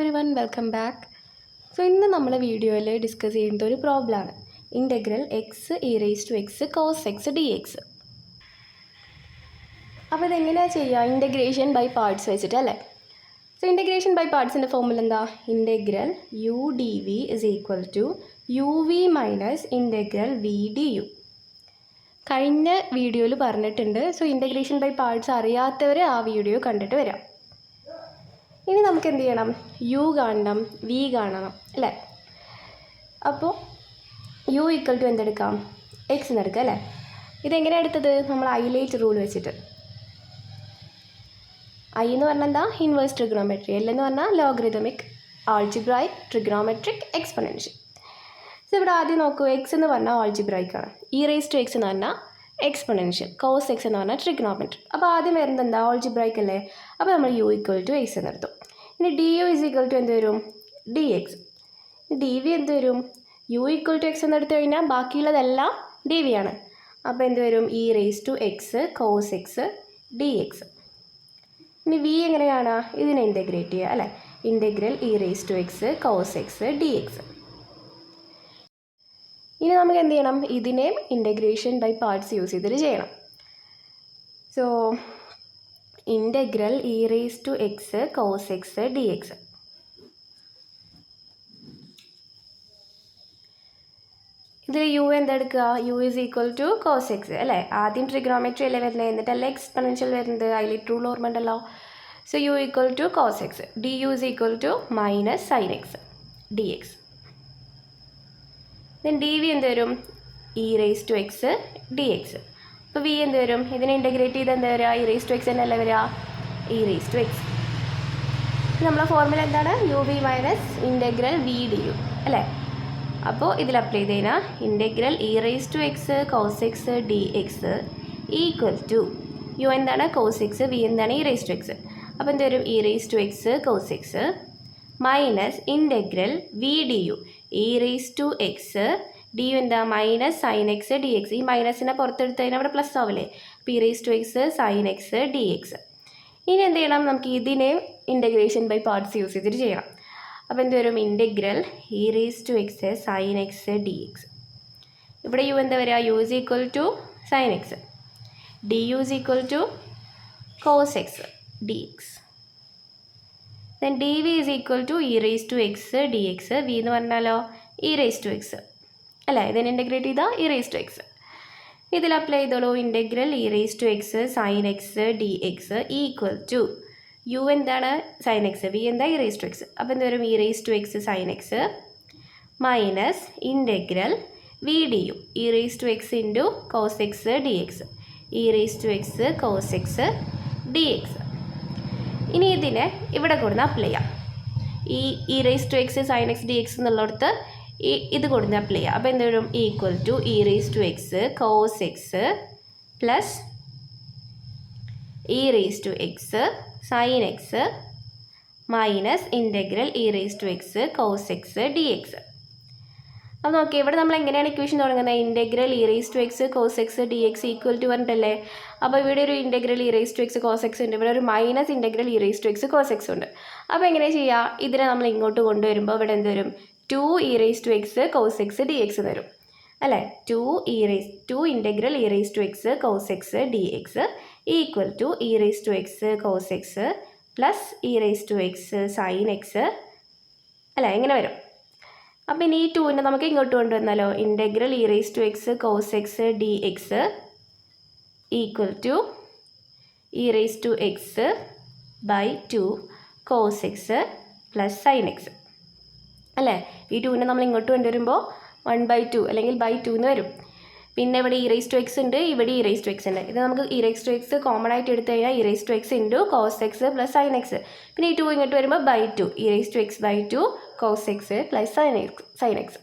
everyone, welcome back. So ഇന്ന് നമ്മൾ വീഡിയോയിൽ ഡിസ്കസ് ചെയ്യുന്നത് ഒരു പ്രോബ്ലമാണ് integral x e raise to x cos x d x. അപ്പോൾ ഇതെങ്ങനെയാണ് ചെയ്യുക? ഇൻ്റഗ്രേഷൻ ബൈ പാർട്സ് വെച്ചിട്ട് അല്ലേ. സോ ഇൻ്റഗ്രേഷൻ ബൈ പാർട്സിൻ്റെ ഫോർമുല എന്താ? Integral u d v is equal to u v minus integral v d u. കഴിഞ്ഞ വീഡിയോയിൽ പറഞ്ഞിട്ടുണ്ട്. സോ ഇൻ്റഗ്രേഷൻ ബൈ പാർട്സ് അറിയാത്തവർ ആ വീഡിയോ കണ്ടിട്ട് വരാം. ഇനി നമുക്ക് എന്ത് ചെയ്യണം? യു കാണണം, വി കാണണം അല്ലേ. അപ്പോൾ യു ഈക്വൽ ടു എന്തെടുക്കാം? എക്സ് എന്നെടുക്കാം അല്ലേ. ഇതെങ്ങനെയാണ് എടുത്തത്? നമ്മൾ ഹൈലൈറ്റ് റൂൾ വെച്ചിട്ട്. ഐ എന്ന് പറഞ്ഞാൽ എന്താ? Inverse trigonometry. എൽ എന്ന് പറഞ്ഞാൽ logarithmic, algebraic, trigonometric, exponential. So ഇവിടെ ആദ്യം നോക്കൂ, എക്സ് എന്ന് പറഞ്ഞാൽ ആൾജിബ്രായിക് ആണ്, ഇ റേസ് ടു എക്സ് എന്ന് പറഞ്ഞാൽ എക്സ്പൊണൻഷ്യൽ, കോസ് എക്സ് എന്ന് പറഞ്ഞാൽ ട്രിഗ്നോമെട്രി. അപ്പോൾ ആദ്യം വരുന്നത് എന്താ? ആൾജിബ്രായിക് അല്ലേ. അപ്പോൾ നമ്മൾ യു ഈക്വൽ ടു എക്സ് എന്നെടുത്തു. ഇനി d u is equal to എന്ത് വരും? D x. ഡി വി എന്ത് വരും? യു ഈക്വൽ ടു എക്സ് എന്നെടുത്ത് കഴിഞ്ഞാൽ ബാക്കിയുള്ളതെല്ലാം ഡി വി ആണ്. അപ്പോൾ എന്ത് വരും? E raise to x cos x d x. ഇനി വി എങ്ങനെയാണ്? ഇതിനെ ഇൻ്റഗ്രേറ്റ് ചെയ്യുക അല്ലേ. Integral e raise to x cos x d x. ഇനി നമുക്ക് എന്ത് ചെയ്യണം? ഇതിനെയും ഇൻ്റഗ്രേഷൻ ബൈ പാർട്സ് യൂസ് ചെയ്തിട്ട് ചെയ്യണം. So integral e raise to x cos x d x. ഇതിൽ യു എന്തെടുക്കുക? U is equal to cos x അല്ലേ. ആദ്യം ട്രിഗ്നോമെട്രി അല്ലേ വരുന്നത്, എന്നിട്ടല്ലേ എക്സ്പൊണൻഷ്യൽ വരുന്നത്. ഹൈലൈറ്റ് റൂൾ ഓർമ്മ ഉണ്ടല്ലോ. So u equal to cos x, d u is equal to minus sine x d x. Then d v എന്ത് വരും? E raise to x d x. അപ്പോൾ വി എന്ത് വരും? ഇതിനെ ഇൻ്റഗ്രേറ്റ് ചെയ്ത് എന്താ വരിക? ഇ റേസ് ടു എക്സ് തന്നെയല്ലേ വരിക, ഇ റേസ് ടു എക്സ്. നമ്മളെ ഫോർമുല എന്താണ്? U v minus integral v d u അല്ലേ. അപ്പോൾ ഇതിൽ അപ്ലൈ ചെയ്ത് കഴിഞ്ഞാൽ integral e raise to x cos x d x equal to u എന്താണ്? കോസ് എക്സ്, വി എന്താണ്? E raise to x. അപ്പോൾ എന്ത് വരും? E raise to x cos x minus integral v d u, e raise to x d u എന്താ? Minus sine x d X. ഈ മൈനസിനെ പുറത്തെടുത്ത് കഴിഞ്ഞാൽ അവിടെ പ്ലസ് ആവില്ലേ. അപ്പോൾ e raise to x sine x d x. ഇനി എന്ത് ചെയ്യണം? നമുക്ക് ഇതിനെ ഇൻ്റഗ്രേഷൻ ബൈ പാർട്സ് യൂസ് ചെയ്തിട്ട് ചെയ്യണം. അപ്പോൾ എന്ത് വരും? Integral e raise to x sine x d x. ഇവിടെ യു എന്താ വരിക? U is equal to sine x, d u is equal to cos x d x. Then d v is equal to e raise to x d x. V എന്ന് പറഞ്ഞാലോ e raise to X അല്ലേ. ഇതിനെ integrate ചെയ്താൽ e raise to x. ഇതിൽ apply ചെയ്തോളൂ. Integral e raise to x sine x d x equal to u എന്താണ്? Sine x, v എന്താ? E raise to x. അപ്പോൾ എന്ത് വരും? E raise to x sine x minus integral v d u, e raise to x into cos x d x, e raise to x cos x d x. ഇനി ഇതിനെ ഇവിടെ കൊടുന്ന് apply ചെയ്യാം. ഈ E raise to x sine x d x എന്നുള്ളിടത്ത് ഇത് കൊടുന്ന് apply ചെയ്യാം. അപ്പോൾ എന്ത് വരും? Equal to e raise to x cos x plus e raise to x sine x minus integral e raise to x cos x d x. അപ്പോൾ നോക്കി, ഇവിടെ നമ്മൾ എങ്ങനെയാണ് ഇക്വേഷൻ തുടങ്ങുന്നത്? Integral e raise to x cos x d x equal to പറഞ്ഞിട്ടല്ലേ. അപ്പോൾ ഇവിടെ ഒരു integral e raise to x cos x ഉണ്ട്, ഇവിടെ ഒരു minus integral e raise to x cos x ഉണ്ട്. അപ്പോൾ എങ്ങനെ ചെയ്യുക? ഇതിനെ നമ്മൾ ഇങ്ങോട്ട് കൊണ്ടുവരുമ്പോൾ ഇവിടെ എന്ത് വരും? Two e raise to x cos x d x വരും അല്ലേ. Two integral e raise to x cos x d x equal to e raise to x cos x plus e raise to x sine x അല്ലേ. ഇങ്ങനെ വരും. അപ്പം ഇനി ഈ ടൂവിനെ നമുക്ക് ഇങ്ങോട്ട് കൊണ്ടുവന്നാലോ. Integral e raise to x cos x d x equal to e raise to x by two cos x plus sine x അല്ലേ. ഈ ടൂവിനെ നമ്മൾ ഇങ്ങോട്ട് കൊണ്ടുവരുമ്പോൾ 1/2 അല്ലെങ്കിൽ /2 എന്ന് വരും. പിന്നെ ഇവിടെ ഇ റേസ് ടു എക്സ് ഉണ്ട്, ഇവിടെ ഇ റേസ് ടു എക്സ് ഉണ്ട്. ഇത് നമുക്ക് e raise to x common ആയിട്ട് എടുത്തു കഴിഞ്ഞാൽ e raise to x into cos x plus sine x. പിന്നെ ഈ ടു ഇങ്ങോട്ട് വരുമ്പോൾ /2 e raise to x /2 cos x plus sine x.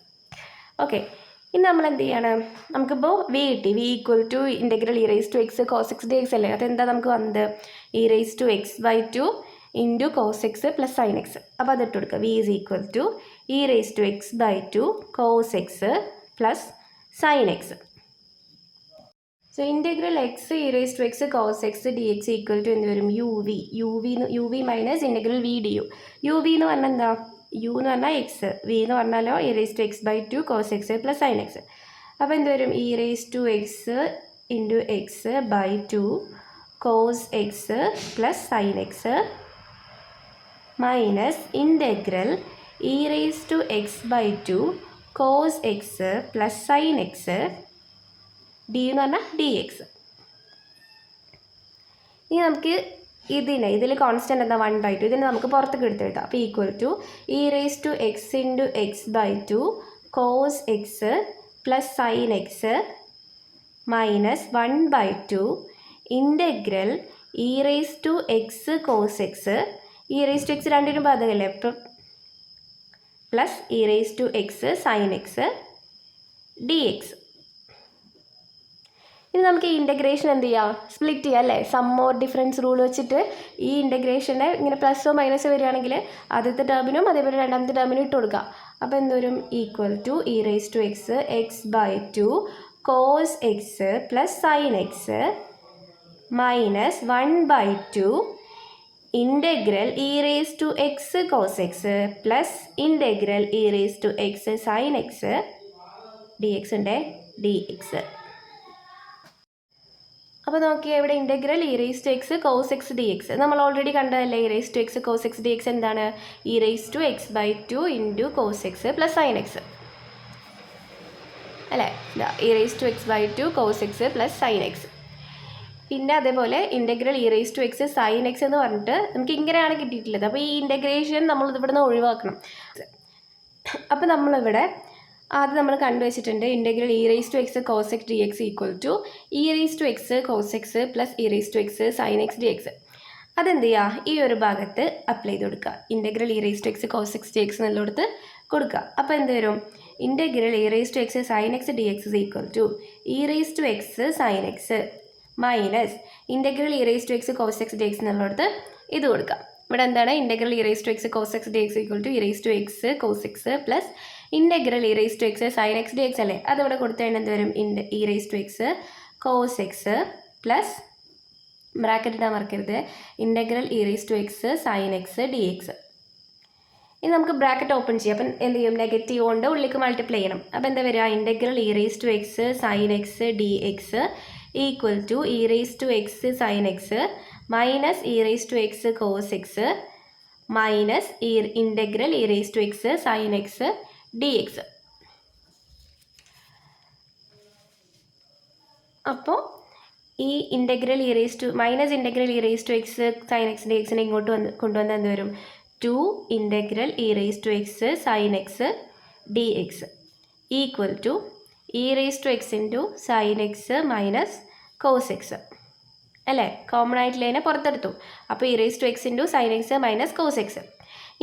Okay, ഇനി നമ്മൾ എന്ത് ചെയ്യണം? നമുക്കിപ്പോൾ വി കിട്ടി. V equal to integral e raise to x cos x d x അല്ലേ. അതെന്താ നമുക്ക് വന്നത്? E raise to x /2 into cos x plus sine x. അപ്പോൾ അതിട്ട് കൊടുക്കുക. V is equal to e raise to x /2 cos x plus sine x. So integral x e raise to x cos x d x equal to എന്ത് വരും u v minus integral v d u v എന്ന് പറഞ്ഞാൽ എന്താ U എന്ന് പറഞ്ഞാൽ X v എന്ന് പറഞ്ഞാലോ e raise to x by two cos x plus sine x. അപ്പോൾ എന്ത് വരും e raise to x into x by two cos x plus sine x minus integral e raise to x by two cos x plus sine x d എന്ന് പറഞ്ഞാൽ D x. ഇനി നമുക്ക് ഇതിൽ constant എന്താ 1/2 ഇതിനെ നമുക്ക് പുറത്തേക്ക് എടുത്ത് എഴുതാം. അപ്പോൾ equal to e raise to x into x by two cos x plus sine x minus 1/2 integral e raise to x cos x e raise to x രണ്ടിനും ബാധകമല്ലേ അപ്പം plus e raise to x sine x d x. ഇനി നമുക്ക് ഈ integration എന്ത് ചെയ്യാം split ചെയ്യാം അല്ലേ സം ഓർ ഡിഫറൻസ് റൂൾ വെച്ചിട്ട് ഈ ഇൻ്റഗ്രേഷൻ്റെ ഇങ്ങനെ പ്ലസോ മൈനസോ വരികയാണെങ്കിൽ ആദ്യത്തെ ടേമിനും അതേപോലെ രണ്ടാമത്തെ ടേമിനും ഇട്ട് കൊടുക്കുക. അപ്പോൾ എന്തോരും equal to e raise to x x by two cos x plus sine x minus 1/2 integral e raise to x cos x plus integral e raise to x sine x d എക്സിൻ്റെ d x. അപ്പോൾ നോക്കിയാൽ ഇവിടെ integral e raise to x cos x d x നമ്മൾ already കണ്ടതല്ലേ. E raise to x cos x d x എന്താണ് e raise to x by two into cos x plus sine x അല്ലേ e raise to x by two cos x plus sine x. പിന്നെ അതേപോലെ integral e raise to x sine x എന്ന് പറഞ്ഞിട്ട് നമുക്ക് ഇങ്ങനെയാണ് കിട്ടിയിട്ടുള്ളത്. അപ്പോൾ ഈ ഇൻറ്റഗ്രേഷൻ നമ്മൾ ഇവിടെ നിന്ന് ഒഴിവാക്കണം. അപ്പോൾ നമ്മളിവിടെ ആദ്യം നമ്മൾ കണ്ടുവച്ചിട്ടുണ്ട് integral e raise to x cos x d x equal to e raise to x cos x plus e raise to x sine x d x. അതെന്ത് ചെയ്യുക ഈ ഒരു ഭാഗത്ത് അപ്ലൈ ചെയ്ത് കൊടുക്കുക. Integral e raise to x cos x d x എന്നുള്ളടത്ത് കൊടുക്കുക. അപ്പോൾ എന്ത് വരും integral e raise to x sine x d x equal to e raise to x sine x minus integral e raise to x cos x d x എന്നുള്ളടത്ത് ഇത് കൊടുക്കുക. ഇവിടെ എന്താണ് integral e raise to x cos x d x equal to e raise to x cos x plus integral e raise to x sine x d x അല്ലേ. അതിവിടെ കൊടുത്തു കഴിഞ്ഞാൽ എന്ത് വരും e raise to x cos x plus bracket ഇടാൻ മറക്കരുത് integral e raise to x sine x d x. ഇനി നമുക്ക് ബ്രാക്കറ്റ് ഓപ്പൺ ചെയ്യാം. അപ്പം എന്ത് ചെയ്യും നെഗറ്റീവ് കൊണ്ട് ഉള്ളിലേക്ക് മൾട്ടിപ്ലൈ ചെയ്യണം. അപ്പോൾ എന്താ വരിക integral e raise to x sine x d x equal to e raise to x sine x minus e raise to x cos x minus integral e raise to x sine x d x. അപ്പോൾ ഈ integral e raise to minus integral e raise to x sine x d എക്സിനെ ഇങ്ങോട്ട് കൊണ്ടുവന്നാൽ എന്ത് വരും 2 integral e raise to x sine x d x equal to e raise to x into sine x minus cos x അല്ലേ. Common ആയിട്ടുള്ളതിനെ പുറത്തെടുത്തു. അപ്പോൾ e raise to x into sine x minus cos x.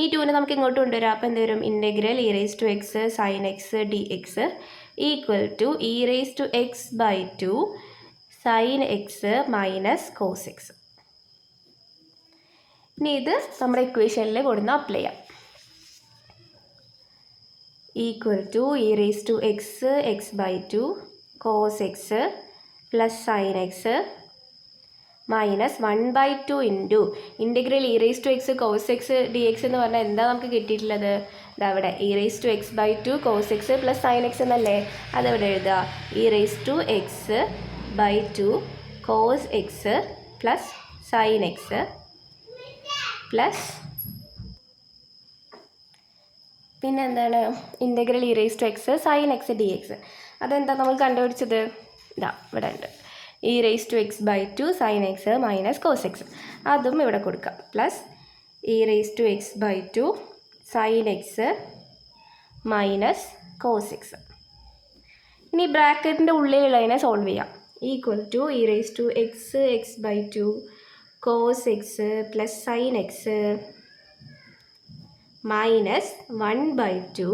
ഈ 2നെ നമുക്ക് ഇങ്ങോട്ട് കൊണ്ടുവരാം. അപ്പോൾ എന്ത് വരും integral e raise to x sine x d x equal to e raise to x by two sine x minus cos x. ഇനി ഇത് നമ്മുടെ ഇക്വേഷനിൽ കൊടുന്ന് അപ്ലൈ ചെയ്യാം. Equal to e raise to x x by two cos x plus sine x minus 1/2 into integral e raise to x cos x d x എന്ന് പറഞ്ഞാൽ എന്താ നമുക്ക് കിട്ടിയിട്ടുള്ളത് ഇതവിടെ e raise to x by two cos x plus sine x എന്നല്ലേ. അതവിടെ എഴുതുക e raise to x by two cos x plus sine x plus പിന്നെ എന്താണ് integral e raise to x sine x d x. അതെന്താ നമ്മൾ കണ്ടുപിടിച്ചത് ഇതാ ഇവിടെ ഉണ്ട് e raise to x by two sine x minus cos x. അതും ഇവിടെ കൊടുക്കാം plus e raise to x by two sine x minus cos x. ഇനി ബ്രാക്കറ്റിൻ്റെ ഉള്ളിലുള്ളതിനെ സോൾവ് ചെയ്യാം. Equal to e raise to x x by two cos x plus sine x minus 1/2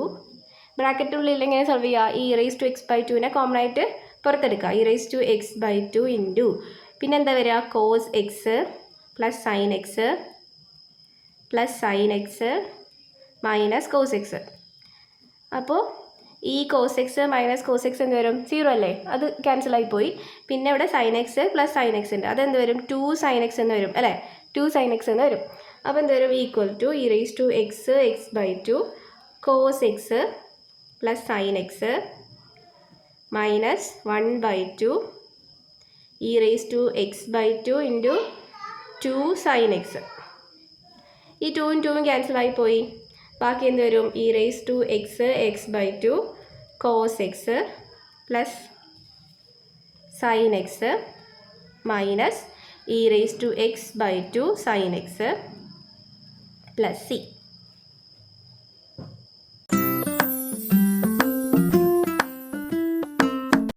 ബ്രാക്കറ്റിനുള്ളിൽ എങ്ങനെ solve ചെയ്യുക e raise to x by ടുവിനെ common ആയിട്ട് പുറത്തെടുക്കുക. E raise to x by two into പിന്നെ എന്താ വരിക cos x plus sine x minus cos x. അപ്പോൾ ഈ cos x minus cos x എന്ത് വരും? 0 അല്ലേ? അത് ക്യാൻസലായി പോയി. പിന്നെ ഇവിടെ sine x plus sine x ഉണ്ട്. അതെന്ത് വരും? 2 സൈൻ എക്സ് എന്ന് വരും അല്ലേ? 2 സൈൻ എക്സ് എന്ന് വരും. അപ്പോൾ എന്ത് വരും? Equal to e raise to x x by 2 cos x plus sine x minus 1/2 e raise to x by 2 into 2 sine x. ഈ 2ഉം 2ഉം ക്യാൻസലായി പോയി. ബാക്കി എന്ത് വരും? E raise to x x by 2 cos x plus sine x minus e raise to x by 2 sine x plus C.